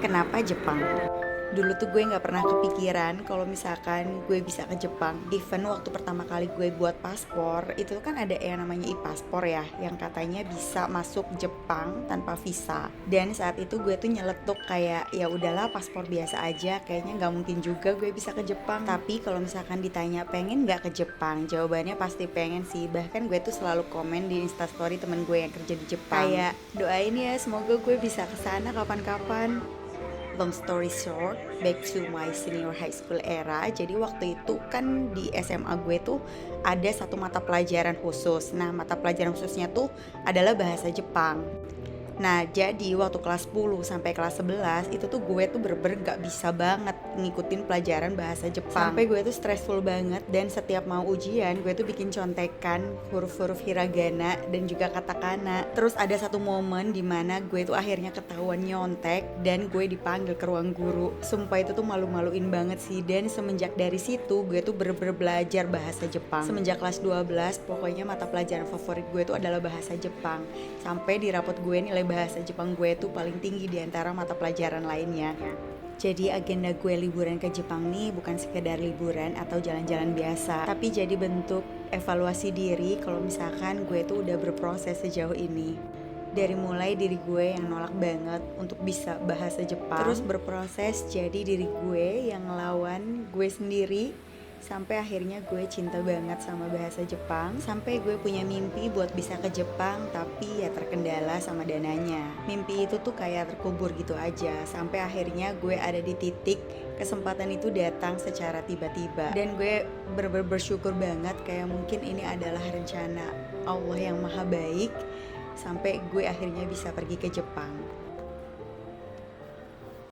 Kenapa Jepang? Dulu tuh gue nggak pernah kepikiran kalau misalkan gue bisa ke Jepang. Even waktu pertama kali gue buat paspor, itu kan ada yang namanya e-paspor ya, yang katanya bisa masuk Jepang tanpa visa. Dan saat itu gue tuh nyeletuk kayak ya udahlah paspor biasa aja, kayaknya nggak mungkin juga gue bisa ke Jepang. Tapi kalau misalkan ditanya pengen nggak ke Jepang, jawabannya pasti pengen sih. Bahkan gue tuh selalu komen di Instastory temen gue yang kerja di Jepang. Kayak doain ya semoga gue bisa kesana kapan-kapan. Long story short, back to my senior high school era. Jadi waktu itu kan di SMA gue tuh ada satu mata pelajaran khusus. Nah, mata pelajaran khususnya tuh adalah bahasa Jepang. Nah, jadi waktu kelas 10 sampai kelas 11 itu tuh gue tuh bener-bener gak bisa banget ngikutin pelajaran bahasa Jepang. Sampai gue tuh stressful banget, dan setiap mau ujian gue tuh bikin contekan huruf-huruf hiragana dan juga katakana. Terus ada satu momen dimana gue tuh akhirnya ketahuan nyontek dan gue dipanggil ke ruang guru. Sumpah itu tuh malu-maluin banget sih. Dan semenjak dari situ gue tuh bener-bener belajar bahasa Jepang. Semenjak kelas 12 pokoknya mata pelajaran favorit gue tuh adalah bahasa Jepang. Sampai di rapot gue nilai bahasa Jepang gue tuh paling tinggi di antara mata pelajaran lainnya. Jadi agenda gue liburan ke Jepang nih bukan sekedar liburan atau jalan-jalan biasa, tapi jadi bentuk evaluasi diri kalau misalkan gue tuh udah berproses sejauh ini. Dari mulai diri gue yang nolak banget untuk bisa bahasa Jepang, terus berproses jadi diri gue yang ngelawan gue sendiri, sampai akhirnya gue cinta banget sama bahasa Jepang. Sampai gue punya mimpi buat bisa ke Jepang, tapi ya terkendala sama dananya. Mimpi itu tuh kayak terkubur gitu aja. Sampai akhirnya gue ada di titik kesempatan itu datang secara tiba-tiba. Dan gue bersyukur banget, kayak mungkin ini adalah rencana Allah yang maha baik, sampai gue akhirnya bisa pergi ke Jepang.